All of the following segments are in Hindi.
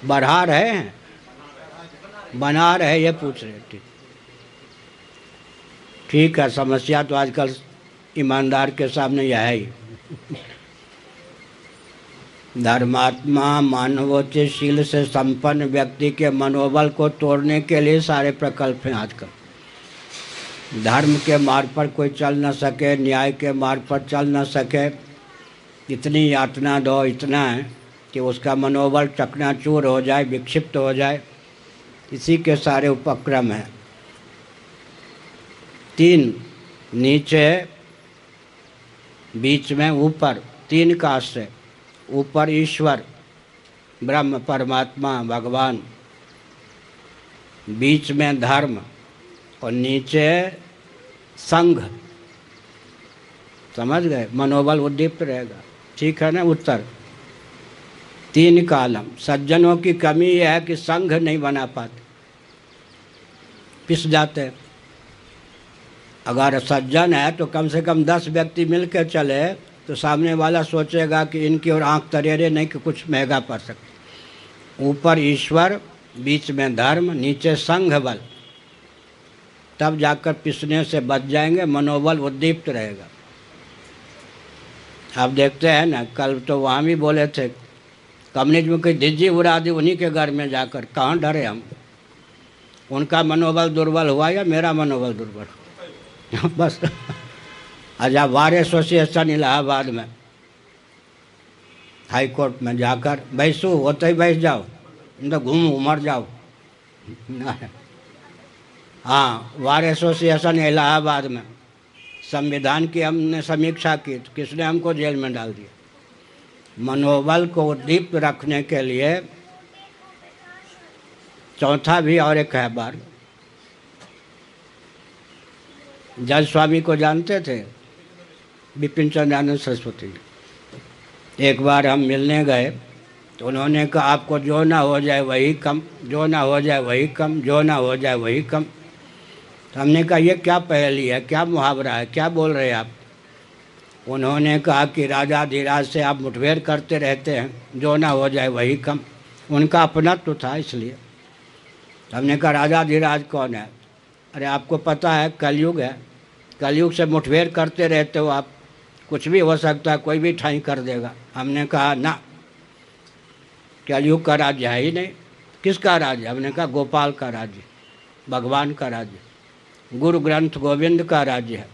बढ़ा रहे हैं, बना रहे, ये पूछ रहे थे। ठीक है, समस्या तो आजकल ईमानदार के सामने यह है ही। धर्मात्मा मानवोचितशील से संपन्न व्यक्ति के मनोबल को तोड़ने के लिए सारे प्रकल्प हैं आजकल। धर्म के मार्ग पर कोई चल न सके, न्याय के मार्ग पर चल न सके, इतनी यातना दो, इतना है कि उसका मनोबल चकनाचूर हो जाए, विक्षिप्त हो जाए, इसी के सारे उपक्रम हैं। 3 नीचे, बीच में ऊपर, 3 का आश्रय। ऊपर ईश्वर ब्रह्म परमात्मा भगवान, बीच में धर्म और नीचे संघ। समझ गए? मनोबल उद्दीप्त रहेगा। ठीक है ना? उत्तर 3 कालम। सज्जनों की कमी यह है कि संघ नहीं बना पाते, पिस जाते हैं। अगर सज्जन है तो कम से कम 10 व्यक्ति मिलकर चले तो सामने वाला सोचेगा कि इनकी ओर आंख तरेरे नहीं कि कुछ महंगा पड़ सकता। ऊपर ईश्वर, बीच में धर्म, नीचे संघ बल, तब जाकर पिसने से बच जाएंगे, मनोबल उद्दीप्त रहेगा। आप देखते हैं ना, कल तो वहाँ भी बोले थे कम्युनिज्म की धिज्जी उड़ा दी उन्हीं के घर में जाकर। कहाँ डरे हम? उनका मनोबल दुर्बल हुआ या मेरा मनोबल दुर्बल हुआ? बस। अच्छा, बार एसोसिएशन इलाहाबाद में, हाई कोर्ट में जाकर बैसो, होते ही बैठ जाओ, तो घूम मर जाओ। हाँ, बार एसोसिएशन इलाहाबाद में संविधान की हमने समीक्षा की तो किसने हमको जेल में डाल दिया। मनोबल को उद्दीप्त रखने के लिए चौथा भी और एक है बार। जज स्वामी को जानते थे? विपिन चंद्रानंद सरस्वती। एक बार हम मिलने गए तो उन्होंने कहा आपको जो ना हो जाए वही कम, जो ना हो जाए वही कम, जो ना हो जाए वही कम। तो हमने कहा ये क्या पहेली है, क्या मुहावरा है, क्या बोल रहे हैं आप? उन्होंने कहा कि राजाधिराज से आप मुठभेड़ करते रहते हैं, जो ना हो जाए वही कम। उनका अपनत्व था इसलिए। हमने कहा राजाधिराज कौन है? अरे आपको पता है कलयुग है, कलयुग से मुठभेड़ करते रहते हो आप, कुछ भी हो सकता है, कोई भी ठाई कर देगा। हमने कहा ना, कलयुग का राज्य है ही नहीं। किसका राज्य? हमने कहा गोपाल का राज्य, भगवान का राज्य, गुरु ग्रंथ गोविंद का राज्य है।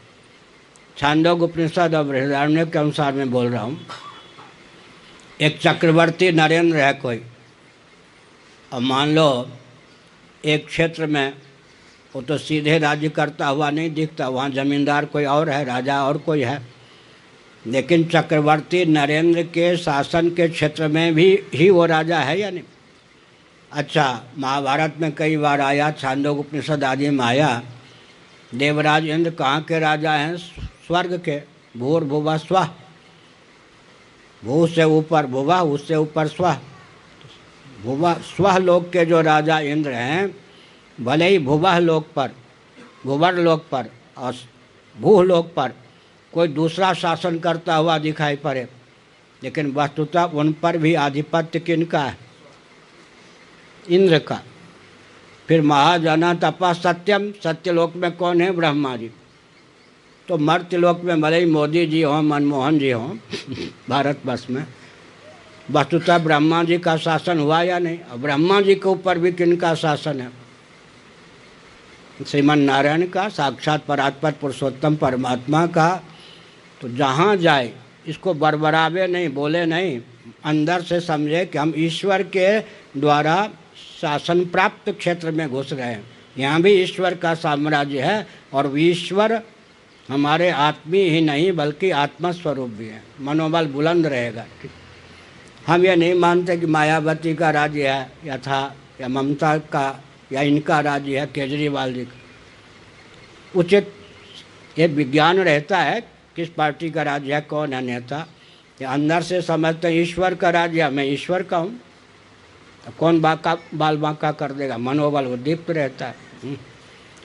छांदोग्य उपनिषद और बृहदारण्य के अनुसार मैं बोल रहा हूँ। एक चक्रवर्ती नरेंद्र है कोई, और मान लो एक क्षेत्र में वो तो सीधे राज्य करता हुआ नहीं दिखता, वहाँ जमींदार कोई और है, राजा और कोई है, लेकिन चक्रवर्ती नरेंद्र के शासन के क्षेत्र में भी ही वो राजा है या नहीं? अच्छा, महाभारत में कई बार आया, छांदोग्य उपनिषद आदि में आया, देवराज इंद्र कहाँ के राजा हैं? स्वर्ग के। भूर्भुवः स्वः, भू से ऊपर भुवः, उससे ऊपर स्वः। भुवः स्वः लोक के जो राजा इंद्र हैं, भले ही भुवः लोक पर, भुवर लोक पर और भूह लोक पर कोई दूसरा शासन करता हुआ दिखाई पड़े, लेकिन वस्तुतः उन पर भी आधिपत्य किनका है? इंद्र का। फिर महाजना तपा सत्यम, सत्यलोक में कौन है? ब्रह्मा जी। तो मर्त्यलोक में भले ही मोदी जी हों, मनमोहन जी हों, भारतवर्ष में वस्तुतः ब्रह्मा जी का शासन हुआ या नहीं? और ब्रह्मा जी के ऊपर भी किनका शासन है? श्रीमन नारायण का, साक्षात परात्पर पुरुषोत्तम परमात्मा का। तो जहाँ जाए इसको बरबरावे नहीं, बोले नहीं, अंदर से समझे कि हम ईश्वर के द्वारा शासन प्राप्त क्षेत्र में घुस रहे हैं। यहाँ भी ईश्वर का साम्राज्य है और ईश्वर हमारे आत्मी ही नहीं बल्कि आत्मस्वरूप भी है। मनोबल बुलंद रहेगा। हम ये नहीं मानते कि मायावती का राज्य है या था, या ममता का या इनका राज्य है, केजरीवाल जी का। उचित ये विज्ञान रहता है किस पार्टी का राज्य है, कौन है नेता, या अंदर से समझते हैं ईश्वर का राज्य है, मैं ईश्वर का हूँ, तो कौन बाल बांका कर देगा? मनोबल उद्दीप्त रहता है।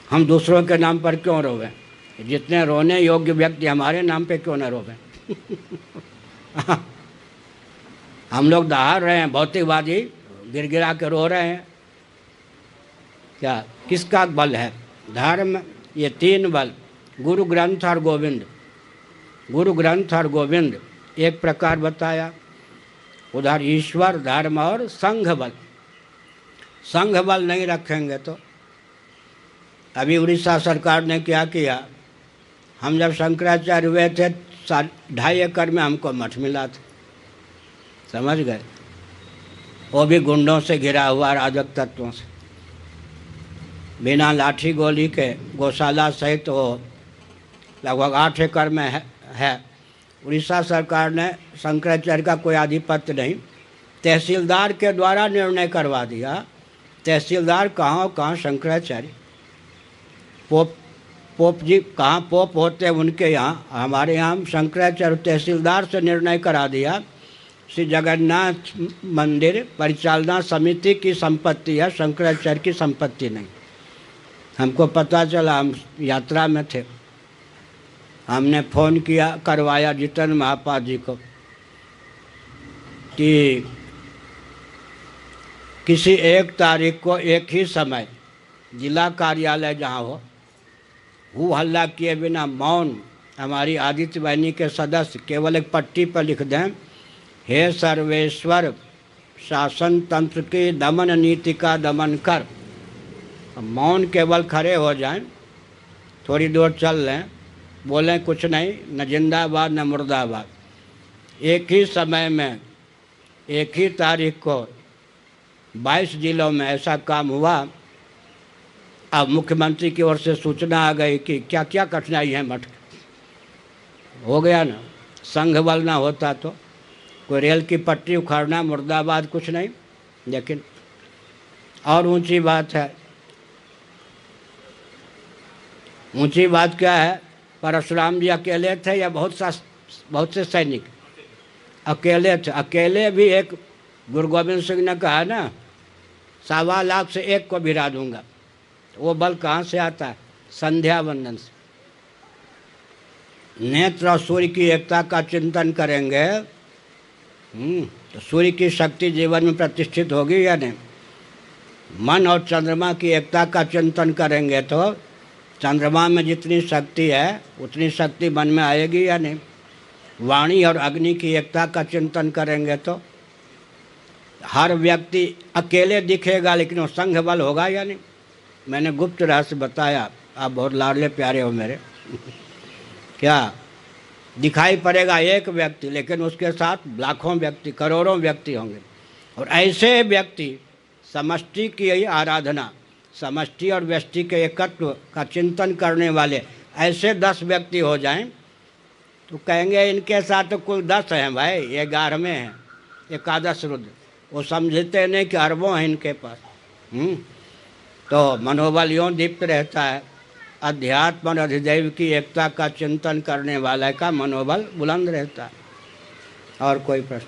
हम दूसरों के नाम पर क्यों रोवें? जितने रोने योग्य व्यक्ति हमारे नाम पे क्यों न रोवें? हम लोग दहाड़ रहे हैं, भौतिकवादी गिरगिरा के रो रहे हैं। क्या किसका बल है? धर्म, ये तीन बल, गुरु ग्रंथ और गोविंद। गुरु ग्रंथ और गोविंद एक प्रकार बताया, उधर ईश्वर, धर्म और संघ बल। संघ बल नहीं रखेंगे तो अभी उड़ीसा सरकार ने क्या किया, हम जब शंकराचार्य हुए थे 2.5 एकड़ में हमको मठ मिला था, समझ गए? वो भी गुंडों से घिरा हुआ, अराजक तत्वों से, बिना लाठी गोली के, गौशाला सहित वो लगभग 8 एकड़ में है। उड़ीसा सरकार ने शंकराचार्य का कोई आधिपत्य नहीं, तहसीलदार के द्वारा निर्णय करवा दिया। तहसीलदार कहाँ शंकराचार्य, पोप जी कहाँ पोप होते हैं उनके यहाँ, हमारे यहाँ शंकराचार्य तहसीलदार से निर्णय करा दिया श्री जगन्नाथ मंदिर परिचालना समिति की संपत्ति है, शंकराचार्य की संपत्ति नहीं। हमको पता चला, हम यात्रा में थे, हमने फ़ोन किया, करवाया जितन महापाद जी को कि किसी एक तारीख को एक ही समय जिला कार्यालय जहाँ हो हल्ला किए बिना मौन हमारी आदित्य वाहिनी के सदस्य केवल एक पट्टी पर लिख दें, हे सर्वेश्वर शासन तंत्र की दमन नीति का दमन कर। मौन केवल खड़े हो जाएं, थोड़ी दूर चल लें, बोलें कुछ नहीं, न जिंदाबाद न मुर्दाबाद। एक ही समय में एक ही तारीख को 22 जिलों में ऐसा काम हुआ। अब मुख्यमंत्री की ओर से सूचना आ गई कि क्या क्या कठिनाई है मठ, हो गया ना। संघ बल ना होता तो कोई रेल की पटरी उखाड़ना, मुर्दाबाद कुछ नहीं। लेकिन और ऊंची बात है, ऊंची बात क्या है, परशुराम जी अकेले थे या बहुत से सैनिक? अकेले थे। अकेले भी एक गुरु गोविंद सिंह ने कहा ना, 1.25 लाख से एक को भिड़ा दूंगा। वो बल कहाँ से आता है? संध्या वंदन से। नेत्र और सूर्य की एकता का चिंतन करेंगे तो सूर्य की शक्ति जीवन में प्रतिष्ठित होगी या नहीं? मन और चंद्रमा की एकता का चिंतन करेंगे तो चंद्रमा में जितनी शक्ति है उतनी शक्ति मन में आएगी या नहीं? वाणी और अग्नि की एकता का चिंतन करेंगे तो हर व्यक्ति अकेले दिखेगा, लेकिन वो संघ बल होगा या नहीं? मैंने गुप्त रहस्य बताया, आप बहुत लाडले प्यारे हो मेरे। क्या दिखाई पड़ेगा एक व्यक्ति, लेकिन उसके साथ लाखों व्यक्ति, करोड़ों व्यक्ति होंगे। और ऐसे व्यक्ति समष्टि की यही आराधना, समष्टि और व्यष्टि के एकत्व का चिंतन करने वाले ऐसे 10 व्यक्ति हो जाएं तो कहेंगे इनके साथ तो कुल 10 हैं भाई, ये 11वें हैं, एकादश रुद्र। वो समझते नहीं कि अरबों हैं इनके पास। तो मनोबल यूँ दीप्त रहता है। अध्यात्म और अधिदैव की एकता का चिंतन करने वाले का मनोबल बुलंद रहता है। और कोई प्रश्न?